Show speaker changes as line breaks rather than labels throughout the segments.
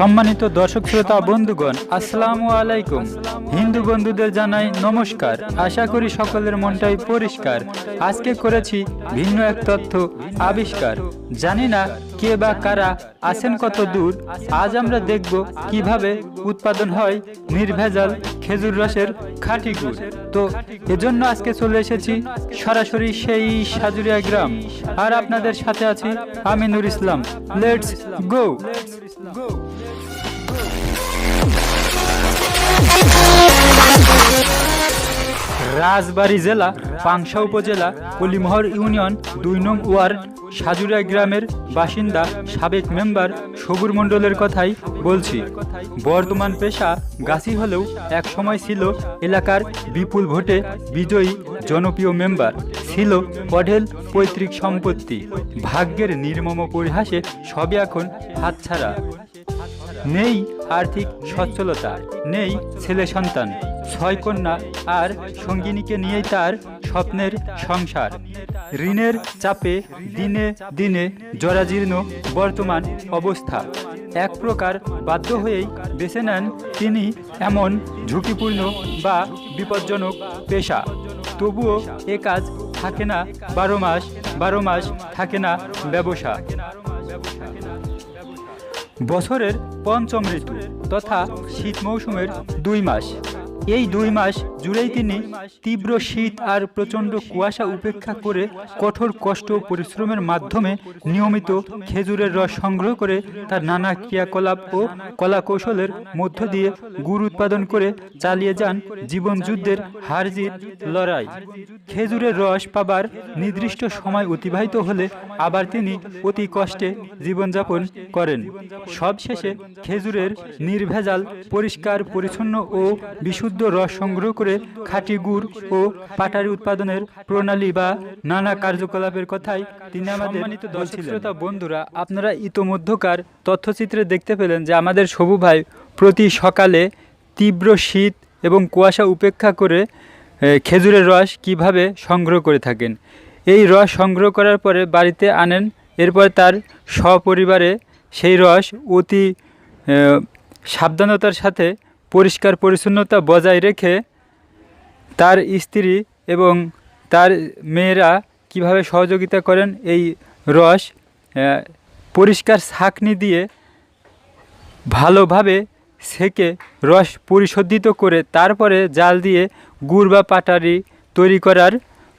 সম্মানিত দর্শক শ্রোতা বন্ধুগণ, আসসালামু আলাইকুম। হিন্দু বন্ধুদের জানাই নমস্কার। আশা করি সকলের মনটাই পরিষ্কার। আজকে করেছি ভিন্ন এক তথ্য আবিষ্কার। জানি না কে বা কারা আছেন কত দূর। আজ আমরা দেখব কিভাবে উৎপাদন হয় নির্ভেজাল খেজুর রসের খাঁটি গুড়। তো এজন্য আজকে চলে এসেছি সরাসরি সেই সাজুরিয়া গ্রাম, আর আপনাদের সাথে আছি আমি নূর ইসলাম। Let's go. রাজবাড়ী জেলা, পাংশা উপজেলা, কলিমোহর ইউনিয়ন ২ নং ওয়ার্ড, সাজুরিয়া গ্রামের বাসিন্দা সাবেক মেম্বার সবুর মণ্ডলের কথাই বলছি। বর্তমান পেশা গাছি হলেও এক সময় ছিল এলাকার বিপুল ভোটে বিজয়ী জনপ্রিয় মেম্বার। ছিল অঢেল পৈতৃক সম্পত্তি। ভাগ্যের নির্মম পরিহাসে সবই এখন হাতছাড়া। নেই আর্থিক সচ্ছলতা, নেই ছেলে সন্তান, ৬ কন্যা আর সঙ্গিনীকে নিয়েই তার স্বপ্নের সংসার। ঋণের চাপে দিনে দিনে জরাজীর্ণ বর্তমান অবস্থা। এক প্রকার বাধ্য হয়েই বেছে নেন তিনি এমন ঝুঁকিপূর্ণ বা বিপজ্জনক পেশা। তবুও এ কাজ থাকে না ১২ মাস থাকে না ব্যবসা। বছরের পঞ্চম ঋতু তথা শীত মৌসুমের ২ মাস। এই ২ মাস জুড়েই তিনি তীব্র শীত আর প্রচণ্ড কুয়াশা উপেক্ষা করে কঠোর কষ্ট ও পরিশ্রমের মাধ্যমে নিয়মিত খেজুরের রস সংগ্রহ করে তার নানা ক্রিয়াকলাপ ও কলাকৌশলের মধ্য দিয়ে গুড় উৎপাদন করে চালিয়ে যান জীবন যুদ্ধের হারজিত লড়াই। খেজুরের রস পাবার নির্দিষ্ট সময় অতিবাহিত হলে আবার তিনি অতি কষ্টে জীবনযাপন করেন। সবশেষে খেজুরের নির্ভেজাল, পরিষ্কার পরিচ্ছন্ন ও বিশুদ্ধ রস সংগ্রহ করে খাঁটি গুড় ও পাটারি উৎপাদনের প্রণালী বা নানা কার্যকলাপের কথাই তিনি আমাদের বলছিলেন। বন্ধুরা, আপনারা ইতোমধ্যকার তথ্যচিত্রে দেখতে পেলেন যে আমাদের সবু ভাই প্রতি সকালে তীব্র শীত এবং কুয়াশা উপেক্ষা করে খেজুরের রস কিভাবে সংগ্রহ করে থাকেন। এই রস সংগ্রহ করার পরে বাড়িতে আনেন। এরপর তার সপরিবারে সেই রস অতি সাবধানতার সাথে পরিষ্কার পরিচ্ছন্নতা বজায় রেখে তার স্ত্রী এবং তার মেয়েরা কিভাবে সহযোগিতা করেন এই রস পরিষ্কার ছাঁকনি দিয়ে ভালোভাবে সেকে রস পরিশোধিত করে তারপরে জাল দিয়ে গুড় বা পাটারি তৈরি করার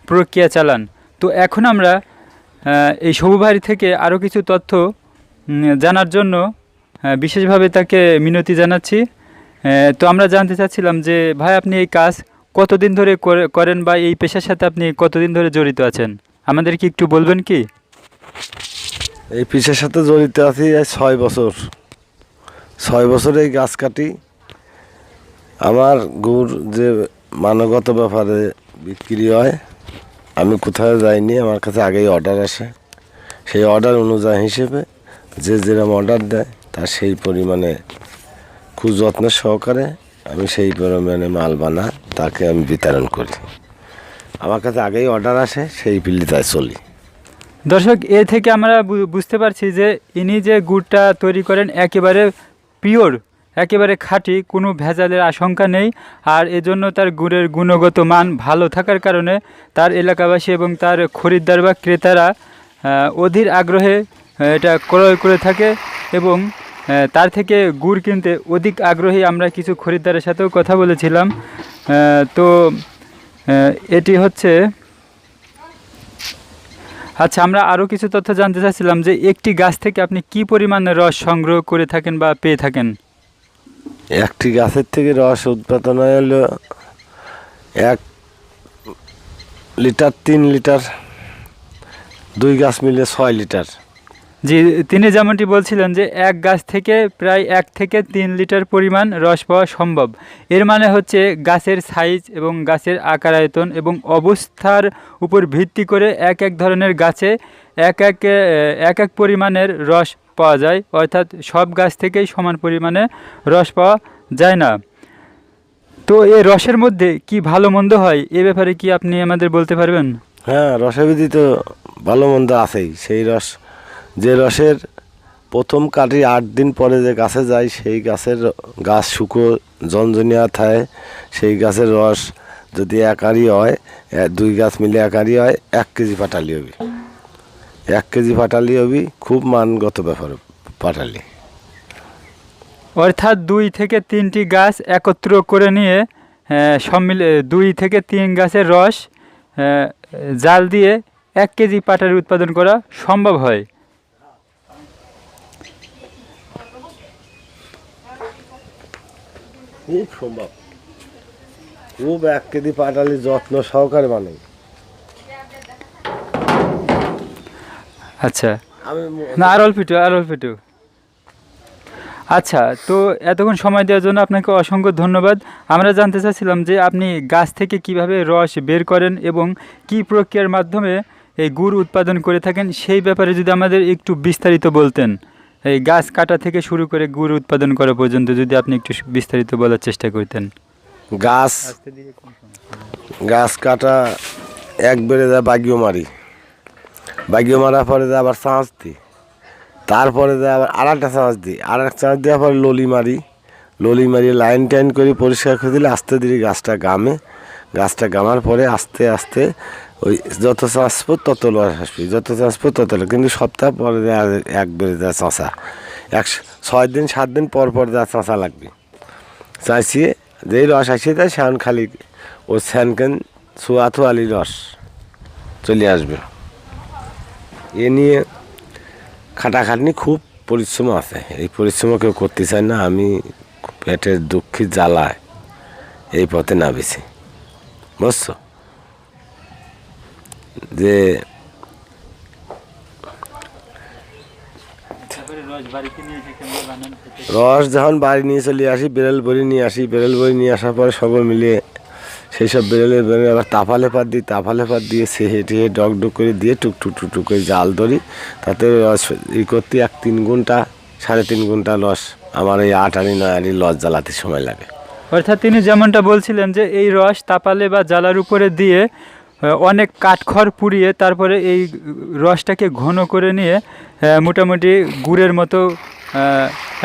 প্রক্রিয়া চালান। তো এখন আমরা এই সবুভাই থেকে আরও কিছু তথ্য জানার জন্য বিশেষভাবে তাকে মিনতি জানাচ্ছি। তো আমরা জানতে চাচ্ছিলাম যে ভাই, আপনি এই কাজ কতদিন ধরে করেন বা এই পেশার সাথে আপনি কতদিন ধরে জড়িত আছেন, আমাদের কি একটু বলবেন কি?
এই পেশার সাথে জড়িত আছি ৬ বছর। ৬ বছর এই গাছ কাটি। আমার গুড় যে মানগত ব্যাপারে বিক্রি হয়, আমি কোথাও যাইনি, আমার কাছে আগেই অর্ডার আসে। সেই অর্ডার অনুযায়ী হিসেবে যে যেরকম অর্ডার দেয় তার সেই পরিমাণে খুব যত্নের সহকারে আমি সেই পরিমাণে মাল বানা তাকে আমি বিতরণ করি। আমার কাছে আগেই অর্ডার আসে, সেই পিলিতায় চলি।
দর্শক, এ থেকে আমরা বুঝতে পারছি যে ইনি যে গুড়টা তৈরি করেন একেবারে পিওর, একেবারে খাঁটি, কোনো ভেজালের আশঙ্কা নেই। আর এজন্য তার গুড়ের গুণগত মান ভালো থাকার কারণে তার এলাকাবাসী এবং তার খরিদ্দার বা ক্রেতারা অধীর আগ্রহে এটা ক্রয় করে থাকে এবং তার থেকে গুড় কিনতে অধিক আগ্রহী। আমরা কিছু খরিদ্দারের সাথেও কথা বলেছিলাম। তো এটি হচ্ছে, আচ্ছা, আমরা আরও কিছু তথ্য জানতে চাচ্ছিলাম যে একটি গাছ থেকে আপনি কি পরিমাণে রস সংগ্রহ করে থাকেন বা পেয়ে থাকেন?
একটি গাছের থেকে রস উৎপাদন হলো 1 লিটার, 3 লিটার, 2 গাছ মিলে 6 লিটার।
জি, তিনি যেমনটি বলছিলেন যে এক গাছ থেকে প্রায় 1 থেকে 3 লিটার পরিমাণ রস পাওয়া সম্ভব। এর মানে হচ্ছে গাছের সাইজ এবং গাছের আকার আয়তন এবং অবস্থার উপর ভিত্তি করে এক ধরনের গাছে এক পরিমাণের রস পাওয়া যায়, অর্থাৎ সব গাছ থেকেই সমান পরিমাণে রস পাওয়া যায় না। তো এই রসের মধ্যে কি ভালো মন্দ হয়, এ ব্যাপারে কি আপনি আমাদের বলতে পারবেন?
হ্যাঁ, রসবিধি তো ভালো মন্দ আছেই। সেই রস, যে রসের প্রথম কাটি 8 দিন পরে যে গাছে যায় সেই গাছ শুকো জনজনিয়া থাকে, সেই গাছের রস যদি একারি হয়, 2 গাছ মিলে একারি হয়, 1 কেজি পাটালি হবি। 1 কেজি পাটালি হবি, খুব মানগত ব্যাপার পাটালি।
অর্থাৎ 2 থেকে 3টি গাছ একত্র করে নিয়ে সব মিলে 2 থেকে 3 গাছের রস জাল দিয়ে 1 কেজি পাটালি উৎপাদন করা সম্ভব হয়।
খুব সম্ভব, খুব 1 কেজি পাটালি যত্ন সহকারে বানাই।
আচ্ছা,
আমি
না আর অল্প একটু। আচ্ছা, তো এতক্ষণ সময় দেওয়ার জন্য আপনাকে অসংখ্য ধন্যবাদ। আমরা জানতে চাচ্ছিলাম যে আপনি গাছ থেকে কিভাবে রস বের করেন এবং কি প্রক্রিয়ার মাধ্যমে এই গুড় উৎপাদন করে থাকেন, সেই ব্যাপারে যদি আমাদের একটু বিস্তারিত বলতেন। এই গাছ কাটা থেকে শুরু করে গুড় উৎপাদন করা পর্যন্ত যদি আপনি একটু বিস্তারিত বলার চেষ্টা করতেন।
গাছ কাটা একবারে যা বাগিও মারার পরে যা আবার চাঁচ দিই, তারপরে যা আবার আরেকটা চাঁচ দিই, আরেকটা চাঁচ দেওয়ার পরে ললি মারি লাইন টাইন করে পরিষ্কার করে দিলে আস্তে ধীরে গাছটা গামার পরে আস্তে আস্তে ওই যত চাঁচবো তত লস আসবি, যত চাঁচবো তত লস। কিন্তু সপ্তাহ পরে একবারে যা চাঁচা, 6 দিন 7 দিন পর যা চাঁচা লাগবে, চাইছিয়ে যেই রস আসিয়ে দেয় সেখান খালি ও স্যানকেন ছোয়ালি রস চলে আসবে। এ নিয়ে খাটাখাটনি খুব পরিশ্রম আছে, এই পরিশ্রম কেউ করতে চায় না। আমি পেটের দুঃখী জ্বালায় এই পথে নামেছি, বুঝছো? যে রস যখন বাড়ি নিয়ে চলে আসি, বেরেল বড়ি নিয়ে নিয়ে আসার পরে সব মিলিয়ে সেই সব বেরেলের আবার তাফালে পাত দিয়ে সে হেঁটে ডক করে দিয়ে টুক করে জাল ধরি, তাতে রস করতে 3 ঘন্টা 3.5 ঘন্টা রস আমার এই 8 আনি 9 আনি রস জ্বালাতে সময় লাগে।
অর্থাৎ তিনি যেমনটা বলছিলেন যে এই রস তাপালে বা জ্বালার উপরে দিয়ে অনেক কাঠখড় পুড়িয়ে তারপরে এই রসটাকে ঘন করে নিয়ে মোটামুটি গুড়ের মতো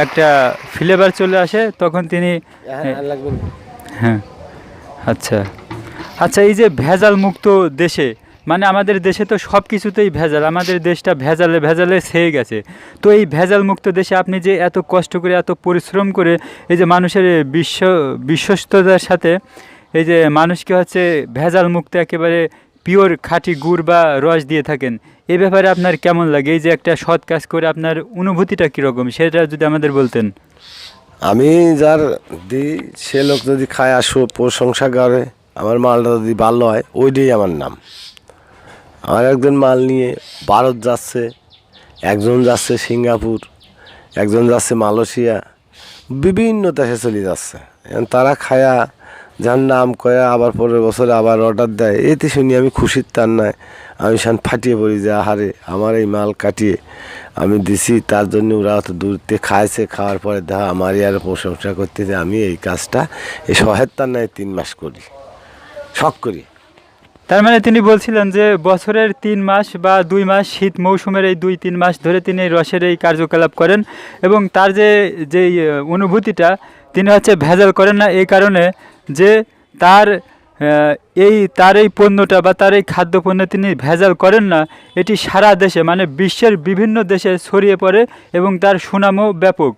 একটা ফ্লেভার চলে আসে, তখন তিনি হ্যাঁ। আচ্ছা, এই যে ভেজাল মুক্ত দেশে, মানে আমাদের দেশে তো সব কিছুতেই ভেজাল, আমাদের দেশটা ভেজালে ছেয়ে গেছে। তো এই ভেজাল মুক্ত দেশে আপনি যে এত কষ্ট করে এত পরিশ্রম করে এই যে মানুষের বিশ্বস্ততার সাথে এই যে মানুষকে হচ্ছে ভেজাল মুক্ত একেবারে পিওর খাঁটি গুড় বা রস দিয়ে থাকেন, এই ব্যাপারে আপনার কেমন লাগে? এই যে একটা সৎ কাজ করে আপনার অনুভূতিটা কীরকম, সেটা যদি আমাদের বলতেন।
আমি যার দিই সে লোক যদি খায় আসো প্রশংসা করে, আমার মালটা যদি ভালো হয় ওইটাই আমার নাম। আমার একজন মাল নিয়ে ভারত যাচ্ছে, একজন যাচ্ছে সিঙ্গাপুর, একজন যাচ্ছে মালয়েশিয়া, বিভিন্ন দেশে চলে যাচ্ছে। তারা খায়া যার নাম কয়া আবার পরের বছরে আবার অর্ডার দেয়, এতে শুনি আমি খুশির তার নয়, আমি সেন ফাটিয়ে পড়ি যে আহারে আমার এই মাল কাটিয়ে আমি দিছি, তার জন্য ওরা অত দূরতে খাইছে, খাওয়ার পরে দেখা আমারই আর প্রশংসা করতে যে আমি এই কাজটা এই শহের তার নয় 3 মাস করি, শখ করি।
তার মানে তিনি বলছিলেন যে বছরের 3 মাস বা 2 মাস শীত মৌসুমের এই 2-3 মাস ধরে তিনি এই রসের এই কার্যকলাপ করেন এবং তার যে অনুভূতিটা তিনি হচ্ছে ভেজাল করেন না, এই কারণে যে তার এই পণ্যটা বা তার এই খাদ্যপণ্য তিনি ভেজাল করেন না, এটি সারা দেশে মানে বিশ্বের বিভিন্ন দেশে ছড়িয়ে পড়ে এবং তার সুনামও ব্যাপক।